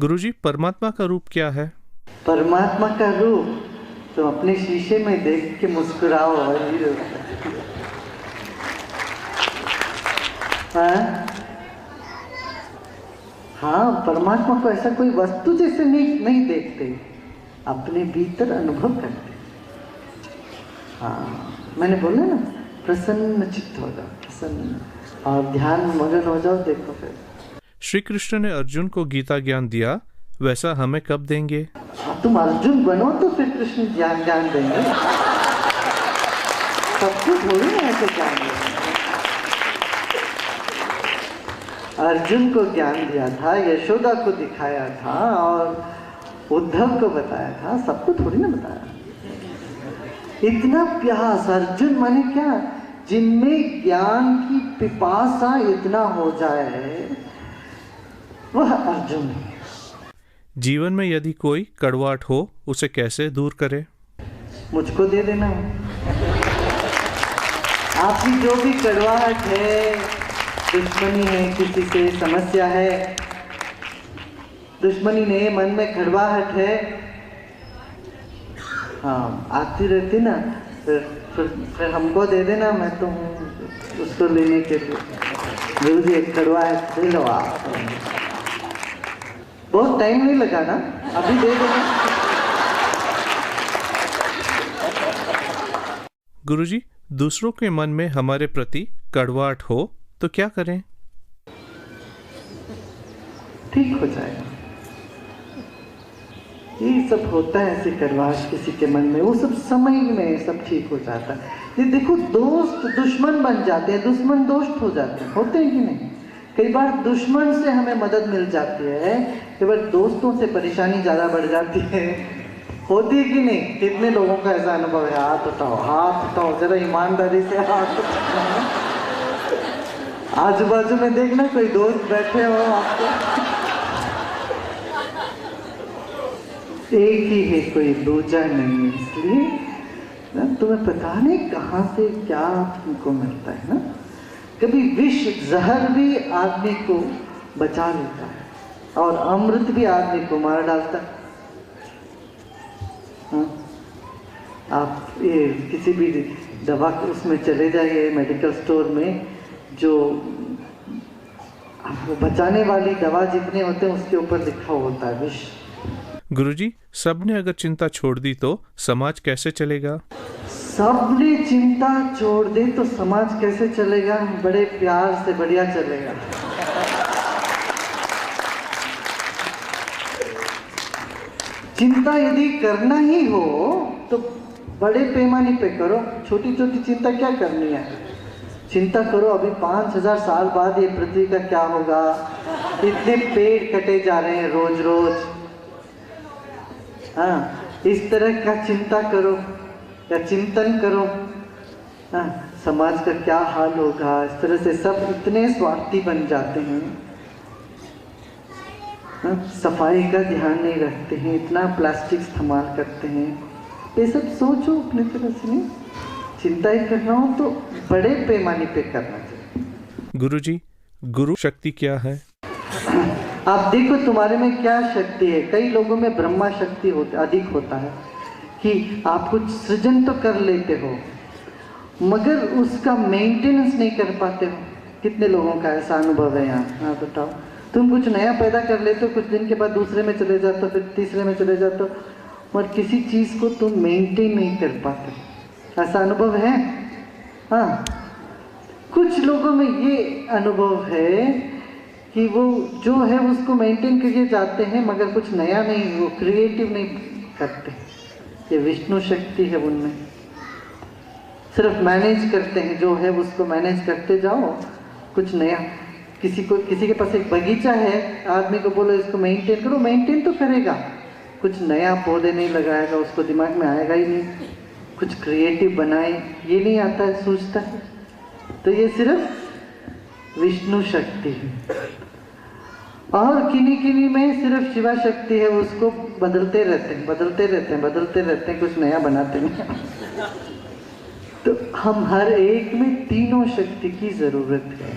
गुरुजी, परमात्मा का रूप क्या है? परमात्मा का रूप तो अपने शीशे में देख के मुस्कुराओ वही रूप है। हाँ, परमात्मा को ऐसा कोई वस्तु जैसे नहीं देखते, अपने भीतर अनुभव करते। हाँ, मैंने बोला ना, प्रसन्न चित्त हो जाओ, प्रसन्न, और ध्यान में मगन हो जाओ। देखो फिर श्री कृष्ण ने अर्जुन को गीता ज्ञान दिया, वैसा हमें कब देंगे? तुम अर्जुन बनो तो फिर कृष्ण ज्ञान देंगे। सबको थोड़ी ना ऐसे ज्ञान देंगे। अर्जुन को ज्ञान दिया था, यशोदा को दिखाया था और उद्धव को बताया था, सबको थोड़ी ना बताया। इतना प्यास, अर्जुन माने क्या, जिनमें ज्ञान की पिपासा इतना हो जाए, वह अर्जुन है। जीवन में यदि कोई कड़वाहट हो, उसे कैसे दूर करे? मुझको दे देना। आपकी जो भी कड़वाहट है, दुश्मनी है, किसी से समस्या है, दुश्मनी नहीं, मन में कड़वाहट है, हाँ आती रहती ना, फिर हमको दे देना, मैं तो हूँ उसको लेने के लिए। गुरु जी एक कड़वाहट दे लो आप, बहुत टाइम नहीं लगा ना, अभी दे देना। गुरुजी, दूसरों के मन में हमारे प्रति कड़वाहट हो तो क्या करें? ठीक हो जाएगा। ये सब होता है, ऐसे कड़वाहट किसी के मन में, वो सब समय में सब ठीक हो जाता है। ये देखो, दोस्त दुश्मन बन जाते हैं, दुश्मन दोस्त हो जाते हैं, होते हैं कि नहीं? कई बार दुश्मन से हमें मदद मिल जाती है, कई बार दोस्तों से परेशानी ज़्यादा बढ़ जाती है, होती है कि नहीं? कितने लोगों का ऐसा अनुभव है? हाथ उठाओ, जरा ईमानदारी से हाथ उठाओ। आजू बाजू में देखना, कोई दोस्त बैठे हो आपको, एक ही है, कोई दूजा नहीं है। इसलिए ना, तुम्हें पता नहीं कहाँ से क्या तुमको मिलता है ना। कभी विष जहर भी आदमी को बचा लेता है, और अमृत भी आदमी को मार डालता है। आप ये किसी भी दवा उसमें चले जाइए, मेडिकल स्टोर में, जो आपको बचाने वाली दवा जितने होते हैं उसके ऊपर लिखा होता है विष। गुरुजी, सबने अगर चिंता छोड़ दी तो समाज कैसे चलेगा? सबने चिंता छोड़ दे तो समाज कैसे चलेगा? बड़े प्यार से बढ़िया चलेगा। चिंता यदि करना ही हो तो बड़े पैमाने पे करो, छोटी छोटी चिंता क्या करनी है? चिंता करो अभी 5000 साल बाद ये पृथ्वी का क्या होगा, इतने पेड़ कटे जा रहे हैं रोज रोज, हाँ, इस तरह का चिंता करो या चिंतन करो। हाँ, समाज का क्या हाल होगा, इस तरह से सब इतने स्वार्थी बन जाते हैं। हाँ, सफाई का ध्यान नहीं रखते हैं, इतना प्लास्टिक इस्तेमाल करते हैं। ये सब सोचो अपनी तरह से, नहीं चिंता ही करना हो तो बड़े पैमाने पे करना चाहिए। गुरुजी, गुरु शक्ति क्या है? आप देखो तुम्हारे में क्या शक्ति है। कई लोगों में ब्रह्मा शक्ति अधिक होता है कि आप कुछ सृजन तो कर लेते हो मगर उसका मेंटेनेंस नहीं कर पाते हो। कितने लोगों का ऐसा अनुभव है यहाँ? हाँ बताओ। तुम कुछ नया पैदा कर लेते हो, कुछ दिन के बाद दूसरे में चले जाते हो, फिर तीसरे में चले जाते हो, और किसी चीज़ को तुम मेंटेन नहीं कर पाते। ऐसा अनुभव है? हाँ, कुछ लोगों में ये अनुभव है कि वो जो है उसको मेंटेन करके जाते हैं मगर कुछ नया नहीं, वो क्रिएटिव नहीं करते। ये विष्णु शक्ति है उनमें, सिर्फ मैनेज करते हैं, जो है उसको मैनेज करते जाओ, कुछ नया। किसी के पास एक बगीचा है, आदमी को बोलो इसको मेंटेन करो, मेंटेन तो करेगा, कुछ नया पौधे नहीं लगाएगा, उसको दिमाग में आएगा ही नहीं, कुछ क्रिएटिव बनाए ये नहीं आता है, सोचता है। तो ये सिर्फ विष्णु शक्ति है। और किन्हीं में सिर्फ शिवा शक्ति है, उसको बदलते रहते हैं, कुछ नया बनाते नहीं। तो हम हर एक में तीनों शक्ति की जरूरत है।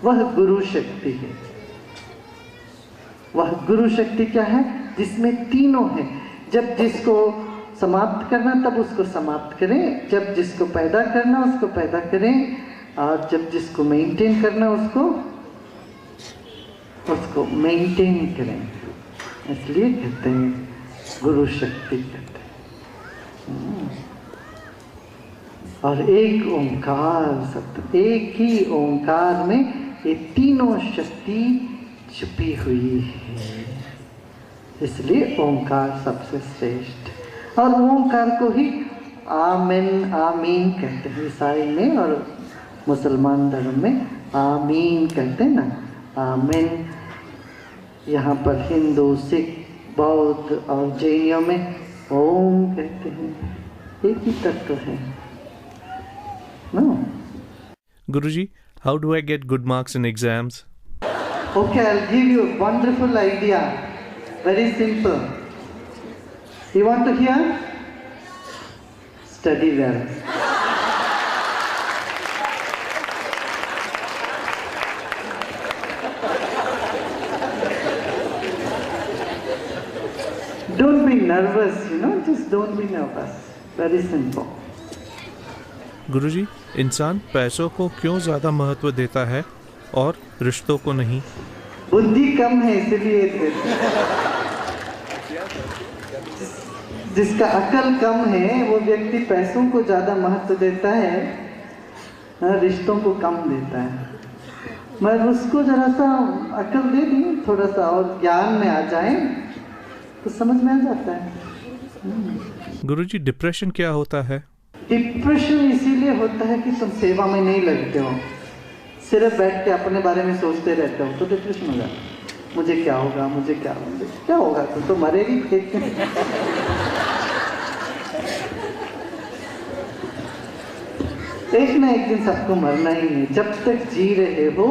वह गुरु शक्ति है, वह गुरु शक्ति क्या है? जिसमें तीनों है। जब जिसको समाप्त करना तब उसको समाप्त करें, जब जिसको पैदा करना उसको पैदा करें, और जब जिसको मेंटेन करना उसको मेंटेन करें। इसलिए कहते हैं गुरु शक्ति कहते हैं। और एक ओंकार सत्य, एक ही ओंकार में ये तीनों शक्ति छुपी हुई है। इसलिए ओंकार सबसे श्रेष्ठ। और ओंकार को ही आमीन आमीन कहते हैं ईसाई में, और मुसलमान धर्म में आमीन कहते हैं ना, आमीन। यहाँ पर हिंदू, सिख, बौद्ध और जैनियों में ओम कहते हैं। एक ही तत्व है ना। Guruji, how do I get good marks in exams? Okay, I'll give you a wonderful idea. Very simple. You want to hear? Study well. Don't be nervous, just don't be nervous. Very simple. गुरुजी, इंसान पैसों को क्यों ज़्यादा महत्व देता है और रिश्तों को नहीं? बुद्धि कम है इसलिए जिसका अकल कम है वो व्यक्ति पैसों को ज़्यादा महत्व देता है, रिश्तों को कम देता है। मैं उसको जरा सा अकल दे दी, थोड़ा सा और ज्ञान में आ जाए तो समझ में आ जाता है। गुरुजी, डिप्रेशन क्या होता है? डिप्रेशन इसीलिए होता है कि तुम सेवा में नहीं लगते हो, सिर्फ बैठ के अपने बारे में सोचते रहते हो, तो डिप्रेशन हो जाता है। मुझे क्या होगा, मुझे क्या होगा, तो मरेगी फेंक के। एक ना एक दिन सबको मरना ही है। जब तक जी रहे हो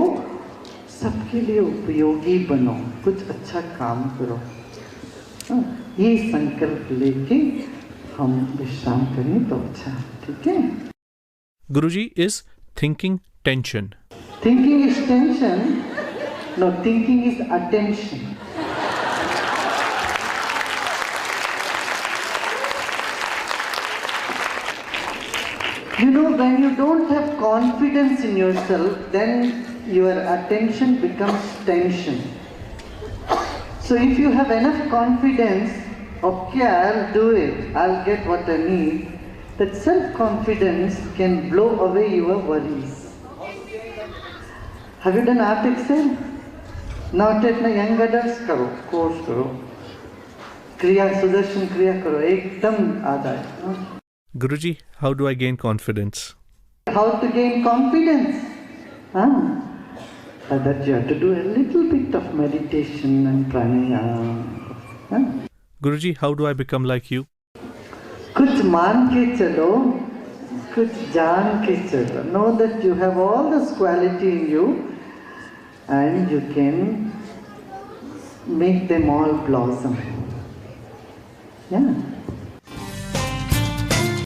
सबके लिए उपयोगी बनो, कुछ अच्छा काम करो। ये संकल्प लेके हम विश्राम करें तो अच्छा है, ठीक है? Guruji, is thinking tension? Thinking is tension? No, thinking is attention. When you don't have confidence in yourself, then your attention becomes tension. So if you have enough confidence, okay, I'll do it, I'll get what I need, that self-confidence can blow away your worries. Have you done Art Excel? Not yet, na young adults karo, course karo, Kriya, Sudarshan Kriya karo, ekdam aa jaye. Guruji, how do I gain confidence? How to gain confidence? That you have to do a little bit of meditation and pranayama. Guruji, how do I become like you? कुछ मान के चलो, कुछ जान के चलो. Know that you have all this quality in you and you can make them all blossom. Yeah.